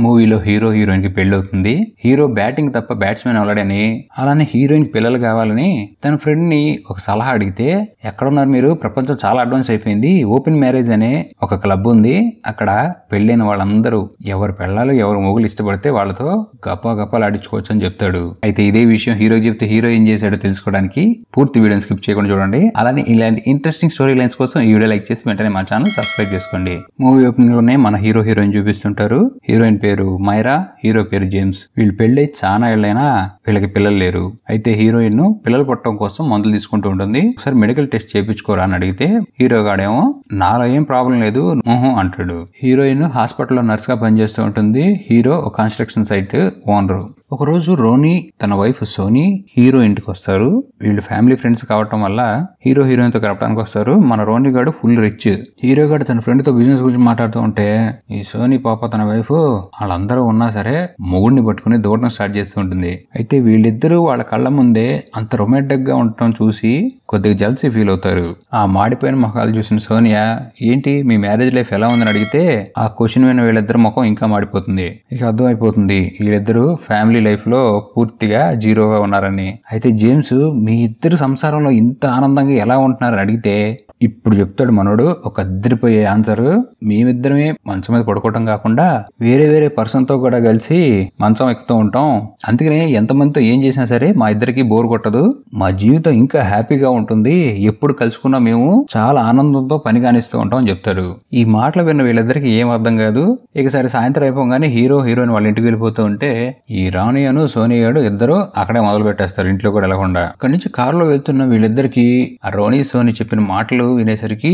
మూవీలో hero heroine కి పెళ్లి అవుతుంది. హీరో బ్యాటింగ్ తప్ప బ్యాట్స్మెన్ అవ్వడని, అలానే హీరోయిన్ పిల్లలు కావాలని తన ఫ్రెండ్ ని ఒక సలహా అడిగితే, ఎక్కడున్నారు మీరు, ప్రపంచం చాలా అడ్వాన్స్ అయిపోయింది, ఓపెన్ మ్యారేజ్ అనే ఒక క్లబ్ ఉంది, అక్కడ పెళ్ళైన వాళ్ళందరూ ఎవరు పెళ్ళాలు ఎవరు మొగులు ఇష్టపడితే వాళ్ళతో గప్పాలు ఆడించుకోవచ్చు అని చెప్తాడు. అయితే ఇదే విషయం హీరో చెప్తే హీరో ఏం చేశాడో తెలుసుకోవడానికి పూర్తి వీడియోని స్కిప్ చేయకుండా చూడండి. అలానే ఇలాంటి ఇంట్రెస్టింగ్ స్టోరీ లైన్స్ కోసం ఈ వీడియో లైక్ చేసి వెంటనే మా ఛానల్ సబ్స్క్రైబ్ చేసుకోండి. మూవీ ఓపెనింగ్ లోనే మన హీరో హీరోయిన్ చూపిస్తుంటారు. హీరోయిన్ పేరు మైరా, హీరో పేరు జేమ్స్. వీళ్ళు పెళ్ళై చాలా ఏళ్ళైనా వీళ్ళకి పిల్లలు లేరు. అయితే హీరోయిన్ పిల్లలు పుట్టడం కోసం మందులు తీసుకుంటూ ఉంటుంది. ఒకసారి మెడికల్ టెస్ట్ చేయించుకోరా అని అడిగితే హీరో గాడేమో నాలో ఏం ప్రాబ్లం లేదు అంటాడు. హీరోయిన్ హాస్పిటల్లో నర్స్ గా పనిచేస్తూ ఉంటుంది. హీరో ఒక కన్స్ట్రక్షన్ సైట్ ఓనరు. ఒక రోజు రోనీ తన వైఫ్ సోనీ హీరో ఇంటికి వస్తారు. వీళ్ళు ఫ్యామిలీ ఫ్రెండ్స్ కావటం వల్ల హీరో హీరోయిన్ తో కలపడానికి వస్తారు. మన రోనీ గాడు ఫుల్ రిచ్. హీరో గాడు తన ఫ్రెండ్ తో బిజినెస్ గురించి మాట్లాడుతూ ఉంటే ఈ సోనీ పాప తన వైఫ్ వాళ్ళందరూ ఉన్నా సరే మొగుడిని పట్టుకుని దూడడం స్టార్ట్ చేస్తూ ఉంటుంది. అయితే వీళ్ళిద్దరూ వాళ్ళ కళ్ళ ముందే అంత రొమాంటిక్ గా ఉండటం చూసి కొద్దిగా జల్సీ ఫీల్ అవుతారు. ఆ మాడిపోయిన ముఖాలు చూసిన సోనియా ఏంటి మీ మ్యారేజ్ లైఫ్ ఎలా ఉందని అడిగితే ఆ క్వశ్చన్ విన్న వీళ్ళిద్దరు ముఖం ఇంకా మాడిపోతుంది. ఇక అర్థం అయిపోతుంది వీళ్ళిద్దరూ ఫ్యామిలీ లైఫ్ లో పూర్తిగా జీరోగా ఉన్నారని. అయితే జేమ్స్ మీ ఇద్దరు సంసారంలో ఇంత ఆనందంగా ఎలా ఉంటున్నారని అడిగితే ఇప్పుడు చెప్తాడు మనోడు ఒక అద్దరిపోయే ఆన్సర్. మేమిద్దరమే మంచం మీద పడుకోవటం కాకుండా వేరే వేరే పర్సన్ తో కూడా కలిసి మంచం ఎక్కుతూ ఉంటాం. అందుకనే ఎంతమందితో ఏం చేసినా సరే మా ఇద్దరికి బోర్ కొట్టదు, మా జీవితం ఇంకా హ్యాపీగా ఉంటుంది, ఎప్పుడు కలుసుకున్నా మేము చాలా ఆనందంతో పని కానిస్తూ ఉంటాం అని చెప్తాడు. ఈ మాటలు విన్న వీళ్ళిద్దరికి ఏం అర్థం కాదు. ఇక సరే సాయంత్రం అయిపోగానే హీరో హీరోయిన్ వాళ్ళ ఇంటికి వెళ్ళిపోతూ ఉంటే ఈ రానియను సోనియాడు ఇద్దరు అక్కడే మొదలు పెట్టేస్తారు, ఇంట్లో కూడా వెళ్ళకుండా. అక్కడి నుంచి కారులో వెళ్తున్న వీళ్ళిద్దరికి ఆ రోనీ సోని చెప్పిన మాటలు వినేసరికి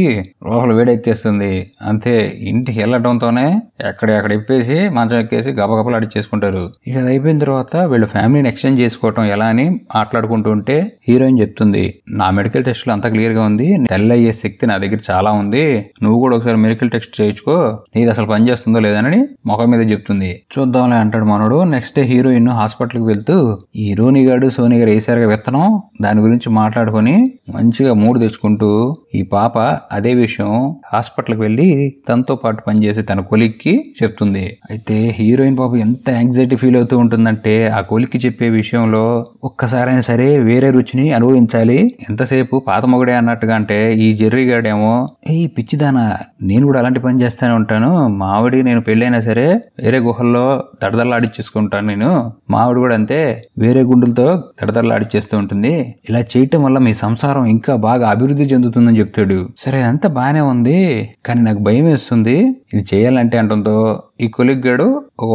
లోపల వేడెక్కేస్తుంది. అంతే ఇంటికి వెళ్ళటంతోనే ఎక్కడ ఇప్పేసి మంచం ఎక్కేసి గబగబలు అడిచేసుకుంటారు. ఇక అది అయిపోయిన తర్వాత వీళ్ళు ఫ్యామిలీని ఎక్స్చేంజ్ చేసుకోవటం ఎలా అని మాట్లాడుకుంటూ ఉంటే హీరోయిన్ చెప్తుంది నా మెడికల్ టెస్ట్ లో అంతా క్లియర్ గా ఉంది, తెల్లయ్యే శక్తి నా దగ్గర చాలా ఉంది, నువ్వు కూడా ఒకసారి మెడికల్ టెస్ట్ చేయించుకో, నీది అసలు పని చేస్తుందో లేదని ముఖం మీద చెప్తుంది. చూద్దాంలే అంటాడు మనోడు. నెక్స్ట్ డే హీరోయిన్ హాస్పిటల్ కి వెళ్తూ ఈ రోనీ గాడు సోనీ గారు వేసారుగా విత్తనం, దాని గురించి మాట్లాడుకొని మంచిగా మూడు తెచ్చుకుంటూ ఈ పాప అదే విషయం హాస్పిటల్కి వెళ్ళి తనతో పాటు పనిచేసే తన కొలిక్కి చెప్తుంది. అయితే హీరోయిన్ పాప ఎంత యాంగ్జైటీ ఫీల్ అవుతూ ఉంటుందంటే ఆ కొలిక్కి చెప్పే విషయంలో ఒక్కసారైనా సరే వేరే రుచిని అనుభవించాలి, ఎంతసేపు పాత మొగుడే అన్నట్టుగా. అంటే ఈ జెర్రీ గాడేమో ఈ పిచ్చిదానా నేను కూడా అలాంటి పని చేస్తానే ఉంటాను, మావిడి నేను పెళ్ళైనా సరే వేరే గుహల్లో దడదల్లాడిచ్చేసుకుంటాను, నేను మావిడి కూడా అంతే వేరే గుండులతో దడదల్లాడిచ్చేస్తూ ఉంటుంది, ఇలా చేయటం వల్ల మీ సంసారం ఇంకా బాగా అభివృద్ధి చెందుతుందని చెప్తాడు. సరే అంతా బానే ఉంది కానీ నాకు భయం వేస్తుంది ఇది చేయాలంటే అంటుందో ఈ కొలిగ్ గాడు ఒక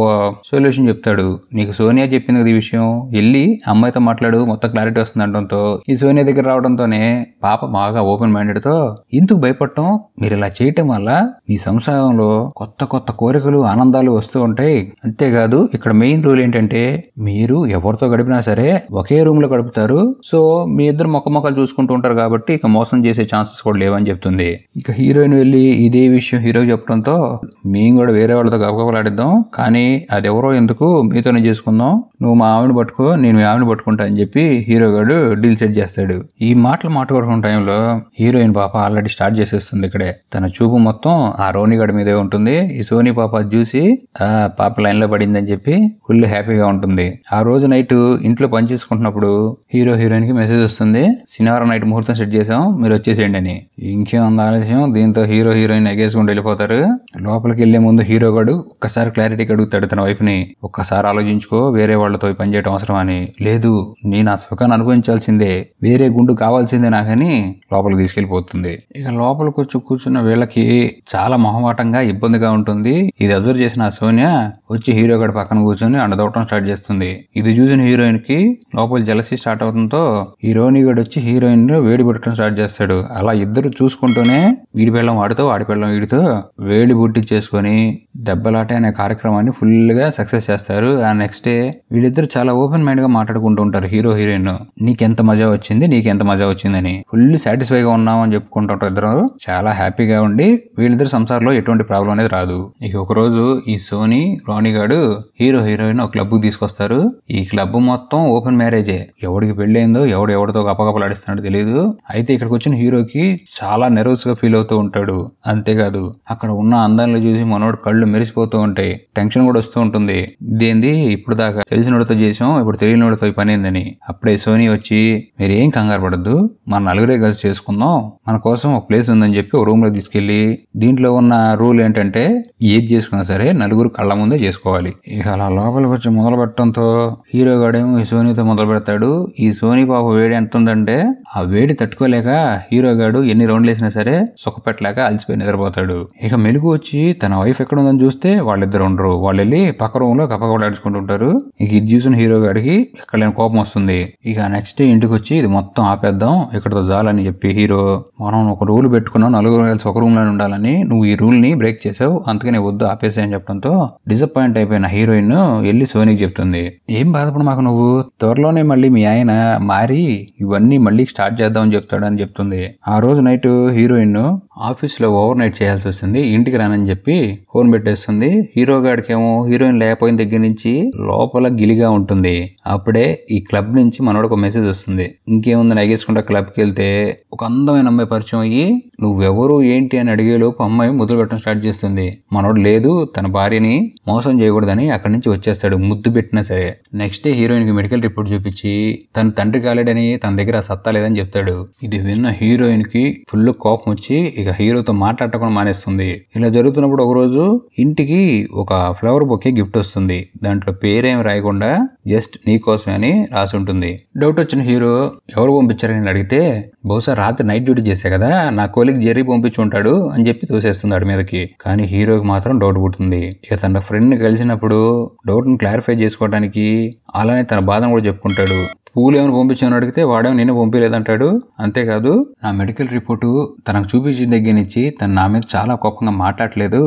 సొల్యూషన్ చెప్తాడు. నీకు సోనియా చెప్పింది కదా ఈ విషయం, వెళ్ళి అమ్మాయితో మాట్లాడు మొత్తం క్లారిటీ వస్తుంది అంటంతో ఈ సోనియా దగ్గర రావడంతోనే పాప బాగా ఓపెన్ మైండెడ్ తో ఎందుకు భయపడటం, మీరు ఇలా చేయటం వల్ల మీ సంసారంలో కొత్త కొత్త కోరికలు ఆనందాలు వస్తూ ఉంటాయి. అంతేకాదు ఇక్కడ మెయిన్ రూల్ ఏంటంటే మీరు ఎవరితో గడిపినా సరే ఒకే రూమ్ లో గడుపుతారు, సో మీ ఇద్దరు మొక్కలు చూసుకుంటూ ఉంటారు కాబట్టి ఇక మోసం చేసే ఛాన్సెస్ కూడా లేవని చెప్తుంది. ఇక హీరోయిన్ వెళ్ళి ఇదే విషయం హీరో చెప్పడంతో మేము కూడా వేరే వాళ్ళతో గబగబలాడిద్దాం, కానీ అది ఎవరో ఎందుకు మీతోనే చేసుకుందాం, నువ్వు మా ఆవిడని పట్టుకో నేను మీ ఆవిడని పట్టుకుంటా అని చెప్పి హీరో గారు డీల్ సెట్ చేస్తాడు. ఈ మాట్లాడుకున్న టైంలో హీరోయిన్ పాప ఆల్రెడీ స్టార్ట్ చేసేస్తుంది. ఇక్కడే తన చూపు మొత్తం ఆ రోనీ గడి మీదే ఉంటుంది. ఈ సోనీ పాప చూసి పాప లైన్ లో పడిందని చెప్పి ఫుల్ హ్యాపీగా ఉంటుంది. ఆ రోజు నైట్ ఇంట్లో పని చేసుకుంటున్నప్పుడు హీరో హీరోయిన్ కి మెసేజ్ వస్తుంది, శనివారం నైట్ ముహూర్తం సెట్ చేసాం మీరు వచ్చేసేయండి అని. ఇంకేం అంత ఆలస్యం, దీంతో హీరో హీరోయిన్ ఎగేసుకుంటూ వెళ్ళిపోతారు. లోపలికి వెళ్లే ముందు హీరో గాడు ఒక్కసారి క్లారిటీకి అడుగుతాడు తన వైఫ్ ని, ఒక్కసారి ఆలోచించుకో వేరే వాళ్ళతో పనిచేయడం అవసరం అని. లేదు నేను ఆ సుఖాన్ని అనుభవించాల్సిందే, వేరే గుండు కావాల్సిందే నాకని లోపలికి తీసుకెళ్లిపోతుంది. ఇక లోపలికి వచ్చి కూర్చున్న వీళ్ళకి చాలా మొహమాటంగా ఇబ్బందిగా ఉంటుంది. ఇది అబ్జర్వ్ చేసిన సోనియా వచ్చి హీరో గాడి పక్కన కూర్చొని అండదవటం స్టార్ట్ చేస్తుంది. ఇది చూసిన హీరోయిన్ కి లోపల జలసీ స్టార్ట్ అవడంతో హీరోయిన్ గడు వచ్చి హీరోయిన్ వేడి పెట్టడం స్టార్ట్ చేస్తాడు. అలా ఇద్దరు చూసుకుంటూనే వీడి పెళ్ళం వాడితో వాడి పెళ్ళం వీడితో వేడి బుట్టిచ్చేసుకొని దెబ్బలాట అనే కార్యక్రమాన్ని ఫుల్ గా సక్సెస్ చేస్తారు. ఆ నెక్స్ట్ డే వీళ్ళిద్దరు చాలా ఓపెన్ మైండ్ గా మాట్లాడుకుంటూ ఉంటారు. హీరో హీరోయిన్ నీకెంత మజా వచ్చిందని ఫుల్ సాటిస్ఫై గా ఉన్నాం అని చెప్పుకుంటుంటారు. ఇద్దరు చాలా హ్యాపీగా ఉండి వీళ్ళిద్దరు సంసారంలో ఎటువంటి ప్రాబ్లం అనేది రాదు. ఇక ఒక రోజు ఈ సోనీ రాణి గాడు హీరో హీరోయిన్ ఒక క్లబ్ తీసుకొస్తారు. ఈ క్లబ్ మొత్తం ఓపెన్ మ్యారేజే, ఎవడికి పెళ్ళైందో ఎవరితో గప్పగప్పలాడిస్తున్నాడో తెలియదు. అయితే ఇక్కడికి వచ్చిన హీరోకి చాలా నెర్వస్ గా ఫీల్ అవుతూ ఉంటాడు. అంతేకాదు అక్కడ ఉన్న అందాలను చూసి మనోడు కళ్ళు మెరిసిపోతూ తెలిసిపోతూ ఉంటాయి, టెన్షన్ కూడా వస్తూ ఉంటుంది. ఇదేంది ఇప్పుడు దాకా తెలిసినోడితో చేసాం, ఇప్పుడు తెలియనివాడితో ఈ పని ఏందని. అప్పుడే సోనీ వచ్చి మీరేం కంగారు పడద్దు, మన నలుగురే కలిసి చేసుకుందాం, మన కోసం ఒక ప్లేస్ ఉందని చెప్పి ఒక రూమ్ లో తీసుకెళ్లి దీంట్లో ఉన్న రూల్ ఏంటంటే ఏది చేసుకున్నా సరే నలుగురు కళ్ళ ముందే చేసుకోవాలి. ఇక అలా లోపలికి వచ్చి మొదలు పెట్టడంతో హీరో గాడేమో ఈ సోనీతో మొదలు పెడతాడు. ఈ సోనీ పాప వేడి ఎంత ఉందంటే ఆ వేడి తట్టుకోలేక హీరో గాడు ఎన్ని రౌండ్లు వేసినా సరే సుఖపెట్టలేక అలసిపోయి నిద్రపోతాడు. ఇక మెలుగు వచ్చి తన వైఫ్ ఎక్కడ ఉందని చూస్తే వాళ్ళిద్దరు ఉండరు. వాళ్ళు వెళ్ళి పక్క రూమ్ లో కప్పకూడాడుకుంటుంటారు. ఇక ఇది చూసిన హీరో గాడికి ఎక్కడలేని కోపం వస్తుంది. ఇక నెక్స్ట్ డే ఇంటికి వచ్చి ఇది మొత్తం ఆపేద్దాం, ఇక్కడతో చాలని చెప్పి హీరో, మనం ఒక రూల్ పెట్టుకున్నాం నలుగురు కలిసి ఒక రూమ్ లో ఉండాలని, నువ్వు ఈ రూల్ ని బ్రేక్ చేసావు, అందుకనే వద్దు ఆపేసా అని చెప్పడంతో డిసప్పాయింట్ అయిపోయిన హీరోయిన్ వెళ్ళి సోనీకి చెప్తుంది, ఏం బాధపడ మాకు, నువ్వు త్వరలోనే మళ్ళీ మీ ఆయన మారి ఇవన్నీ మళ్ళీ స్టార్ట్ చేద్దామని చెప్తాడు అని చెప్తుంది. ఆ రోజు నైట్ హీరోయిన్ ఆఫీస్ లో ఓవర్ నైట్ చేయాల్సి వస్తుంది, ఇంటికి రానని చెప్పి ఫోన్ పెట్టేస్తుంది. హీరో గాడికేమో హీరోయిన్ లేకపోయిన దగ్గర నుంచి లోపల గిలిగా ఉంటుంది. అప్పుడే ఈ క్లబ్ నుంచి మనోడికి ఒక మెసేజ్ వస్తుంది. ఇంకేముందని ఎగేసుకుంటా క్లబ్కి వెళ్తే ఒక అందమైన అమ్మాయి పరిచయం అయ్యి నువ్వెవరు ఏంటి అని అడిగేలోపు అమ్మాయి మొదలు పెట్టడం స్టార్ట్ చేస్తుంది. మనోడు లేదు, తన భార్యని మోసం చేయకూడదని అక్కడి నుంచి వచ్చేస్తాడు ముద్దు పెట్టినా సరే. నెక్స్ట్ డే హీరోయిన్ కి మెడికల్ రిపోర్ట్ చూపించి తన తండ్రి కాలేడని, తన దగ్గర సత్తా లేదని చెప్తాడు. ఇది విన్న హీరోయిన్ కి ఫుల్ కోపం వచ్చి ఇక హీరోతో మాట్లాడకుండా మానేస్తుంది. ఇలా జరుగుతున్నప్పుడు ఒక రోజు ఇంటికి ఒక ఫ్లవర్ బొకే గిఫ్ట్ వస్తుంది. దాంట్లో పేరేం రాయకుండా జస్ట్ నీ కోసమే అని రాసి ఉంటుంది. డౌట్ వచ్చిన హీరో ఎవరు పంపించారని అడిగితే బహుశా రాత్రి నైట్ డ్యూటీ చేసే కదా నా కోలికి జెర్రీ పంపించి ఉంటాడు అని చెప్పి తోసేస్తుంది ఆడి మీదకి. కానీ హీరోకి మాత్రం డౌట్ పుట్టింది. ఇక తన ఫ్రెండ్ ని కలిసినప్పుడు డౌట్ ని క్లారిఫై చేసుకోవడానికి అలానే తన బాధను కూడా చెప్పుకుంటాడు. పూలు ఏమైనా పంపించామని అడిగితే వాడేమో నిన్ను పంపించలేదంటాడు. అంతేకాదు నా మెడికల్ రిపోర్టు తనకు చూపించిన దగ్గర నుంచి తను నా మీద చాలా కోపంగా మాట్లాడలేదు,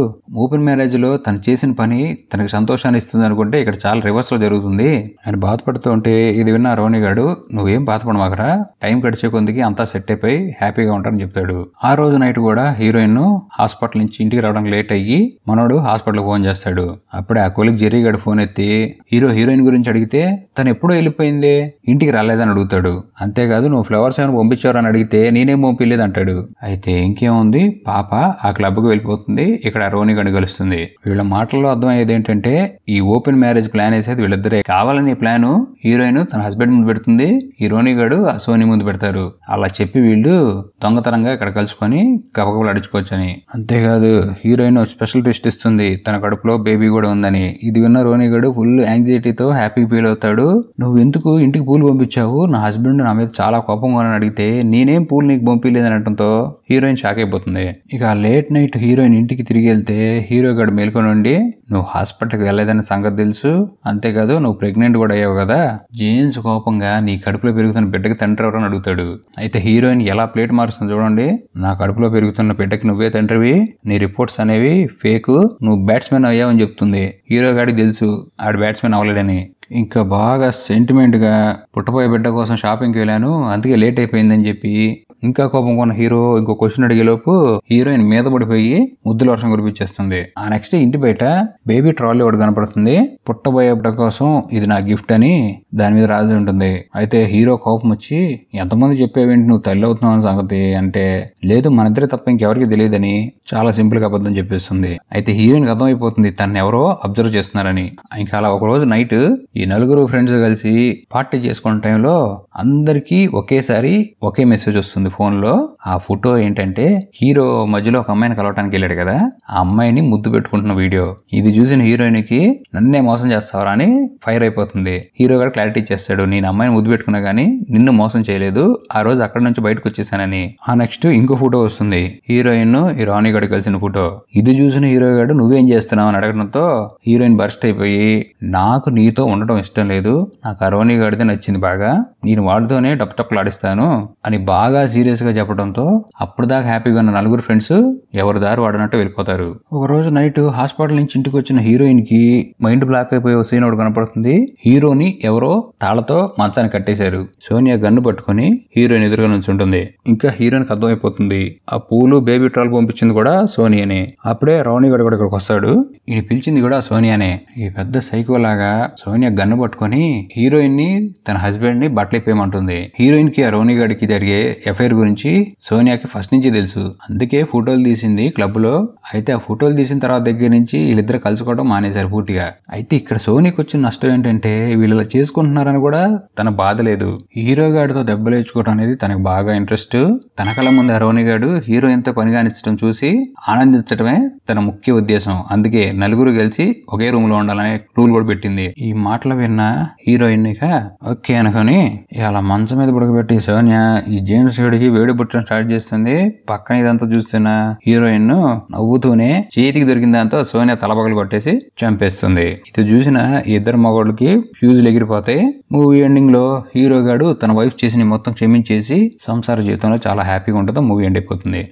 ఓపెన్ మ్యారేజ్ లో తను చేసిన పని తనకు సంతోషాన్ని ఇస్తుంది అనుకుంటే ఇక్కడ చాలా రివర్స్ లో జరుగుతుంది అని బాధపడుతూ ఉంటే ఇది విన్న రోని గాడు నువ్వేం బాధపడమాకరా, టైం గడిచే కొందికి అంతా సెట్ అయిపోయి హ్యాపీగా ఉంటారని చెప్తాడు. ఆ రోజు నైట్ కూడా హీరోయిన్ హాస్పిటల్ నుంచి ఇంటికి రావడం లేట్ అయ్యి మనోడు హాస్పిటల్ ఫోన్ చేస్తాడు. అప్పుడే ఆ కొలిక్ జెర్రీ గాడు ఫోన్ ఎత్తి హీరోయిన్ గురించి అడిగితే తను ఎప్పుడో వెళ్ళిపోయింది, ఇంటికి రాలేదని అడుగుతాడు. అంతేకాదు నువ్వు ఫ్లవర్స్ ఏమైనా పంపించావు అని అడిగితే నేనేం పంపించలేదు అంటాడు. అయితే ఇంకేముంది, పాప ఆ క్లబ్ కు వెళ్ళిపోతుంది. ఇక్కడ రోని గడి కలుస్తుంది. వీళ్ళ మాటల్లో అర్థమయ్యేది ఏంటంటే ఈ ఓపెన్ మ్యారేజ్ ప్లాన్ వేసేది వీళ్ళిద్దరే. కావాలని ప్లాన్ హీరోయిన్ తన హస్బెండ్ ముందు పెడుతుంది, ఈ రోని గడు ఆ సోనీ ముందు పెడతారు. అలా చెప్పి వీళ్ళు దొంగతనంగా ఇక్కడ కలుసుకొని కపకపలు అడుచుకోవచ్చని. అంతేకాదు హీరోయిన్ స్పెషల్ ట్విస్ట్ ఇస్తుంది, తన కడుపులో బేబీ కూడా ఉందని. ఇది విన్న రోని గడు ఫుల్ యాంగ్జైటీతో హ్యాపీ ఫీల్ అవుతాడు. నువ్వు ఎందుకు ఇంటికి పూలు పంపించావు, నా హస్బెండ్ నా మీద చాలా కోపంగా అని అడిగితే నేనేం పూలు నీకు పంపించలేదని అనడంతో హీరోయిన్ షాక్ అయిపోతుంది. ఇక లేట్ నైట్ హీరోయిన్ ఇంటికి తిరిగి వెళ్తే హీరో గడు మేల్కొని ఉండి నువ్వు హాస్పిటల్కి వెళ్ళలేదని సంగతి తెలుసు, అంతేకాదు నువ్వు ప్రెగ్నెంట్ కూడా అయ్యావు కదా, జేమ్స్ కోపంగా నీ కడుపులో పెరుగుతున్న బిడ్డకి తండ్రి ఎవరని అడుగుతాడు. అయితే హీరోయిన్ ఎలా ప్లేట్ మారుస్తుంది చూడండి, నా కడుపులో పెరుగుతున్న బిడ్డకి నువ్వే తండ్రివి, నీ రిపోర్ట్స్ అనేవి ఫేక్, నువ్వు బ్యాట్స్మెన్ అయ్యావని చెప్తుంది. హీరో గాడికి తెలుసు ఆడు బ్యాట్స్మెన్ అవ్వలేడని. ఇంకా బాగా సెంటిమెంట్ గా పుట్టపోయే బిడ్డ కోసం షాపింగ్కి వెళ్ళాను అందుకే లేట్ అయిపోయిందని చెప్పి ఇంకా కోపం కొన్న హీరో ఇంకో క్వశ్చన్ అడిగేలోపు హీరోయిన్ మీద పడిపోయి ముద్దుల వర్షం కురిపించేస్తుంది. ఆ నెక్స్ట్ ఇంటి బయట బేబీ ట్రాలీ ఒకటి కనపడుతుంది. పుట్టబోయే బిడ్డ కోసం ఇది నా గిఫ్ట్ అని దాని మీద రాసి ఉంటుంది. అయితే హీరో కోపం వచ్చి ఎంతమంది చెప్పేవేంటి నువ్వు తల్లి అవుతున్నావు అనే సంగతి అంటే, లేదు మన ఇద్దరే తప్ప ఇంకెవరికి తెలియదని చాలా సింపుల్ గా అబద్ధం చెప్పేస్తుంది. అయితే హీరోయిన్ అర్థమైపోతుంది తను ఎవరో అబ్జర్వ్ చేస్తున్నారని. ఇంకా అలా ఒక రోజు నైట్ ఈ నలుగురు ఫ్రెండ్స్ కలిసి పార్టీ చేసుకున్న టైంలో అందరికీ ఒకేసారి ఒకే మెసేజ్ వస్తుంది ఫోన్ లో. ఆ ఫోటో ఏంటంటే హీరో మధ్యలో ఒక అమ్మాయిని కలవటానికి వెళ్ళాడు కదా, ఆ అమ్మాయిని ముద్దు పెట్టుకుంటున్న వీడియో. ఇది చూసిన హీరోయిన్ కి నన్నే మోసం చేస్తావరా అని ఫైర్ అయిపోతుంది. హీరో గారు క్లారిటీ ఇచ్చేస్తాడు, నేను అమ్మాయిని ముద్దు పెట్టుకున్నా గానీ నిన్ను మోసం చేయలేదు, ఆ రోజు అక్కడి నుంచి బయటకు వచ్చేసానని. ఆ నెక్స్ట్ ఇంకో ఫోటో వస్తుంది, హీరోయిన్ ఈ రాణి గడు కలిసిన ఫోటో. ఇది చూసిన హీరో గారు నువ్వేం చేస్తున్నావు అని అడగడంతో హీరోయిన్ బర్స్ట్ అయిపోయి నాకు నీతో ఉండటం ఇష్టం లేదు, నాకు ఆ రోని గడితే నచ్చింది బాగా, నేను వాడితోనే టప్టప్లాడిస్తాను అని బాగా సీరియస్ గా చెప్పడంతో అప్పుడు దాకా హ్యాపీగా ఉన్న నలుగురు ఫ్రెండ్స్ ఎవరి దారి వాడినట్టు వెళ్ళిపోతారు. ఒక రోజు నైట్ హాస్పిటల్ నుంచి ఇంటికి వచ్చిన హీరోయిన్ కి మైండ్ బ్లాక్ అయిపోయే ఒక సీన్ ఒకటి కనపడుతుంది. హీరోని ఎవరో తాళతో మంచాన్ని కట్టేశారు. సోనియా గన్ను పట్టుకుని హీరోయిన్ ఎదురుగా నుంచి ఉంటుంది. ఇంకా హీరోయిన్ కి అర్థమైపోతుంది ఆ పూలు బేబీ ట్రాల్ పంపించింది కూడా సోనియాని. అప్పుడే రౌనీ గడు కూడా ఇక్కడికి వస్తాడు. ఈయన పిలిచింది కూడా సోనియానే. ఈ పెద్ద సైకో లాగా సోనియా గన్ను పట్టుకొని హీరోయిన్ ని తన హస్బెండ్ ని బట్టలిప్పేయమంటుంది. హీరోయిన్ కి ఆ రోని గడికి జరిగే ఎఫైర్ గురించి సోనియాకి ఫస్ట్ నుంచి తెలుసు. అందుకే ఫోటోలు తీసింది క్లబ్ లో. అయితే ఆ ఫోటోలు తీసిన తర్వాత దగ్గర నుంచి వీళ్ళిద్దరు కలుసుకోవడం మానేశారు పూర్తిగా. అయితే ఇక్కడ సోనీకి వచ్చిన నష్టం ఏంటంటే వీళ్ళు ఇలా చేసుకుంటున్నారని కూడా తన బాధ లేదు. హీరో గాడితో దెబ్బలు వేసుకోవడం అనేది తనకు బాగా ఇంట్రెస్ట్. తన కళ్ళ ముందు ఆ రోని గాడు హీరోయిన్ తో పని కానిచ్చడం చూసి ఆనందించడమే తన ముఖ్య ఉద్దేశం. అందుకే నలుగురు కలిసి ఒకే రూమ్ లో ఉండాలనే రూల్ కూడా పెట్టింది. ఈ మాటలు విన్న హీరోయిన్ ఇక ఓకే అనుకొని ఇలా మంచం మీద పడుకోబెట్టి సోనియా ఈ జేమ్స్ గడికి వేడి పుట్టడం స్టార్ట్ చేస్తుంది. పక్కన ఇదంతా చూస్తున్న హీరోయిన్ నవ్వుతూనే చేతికి దొరికిన దాంతో సోనియా తలపగలు కొట్టేసి చంపేస్తుంది. ఇది చూసిన ఇద్దరు మగవాళ్ళకి ఫ్యూజులు ఎగిరిపోతాయి. మూవీ ఎండింగ్ లో హీరో గాడు తన వైఫ్ చేసిన మొత్తం క్షమించేసి సంసార జీవితంలో చాలా హ్యాపీగా ఉంటుందో మూవీ ఎండ్ అయిపోతుంది.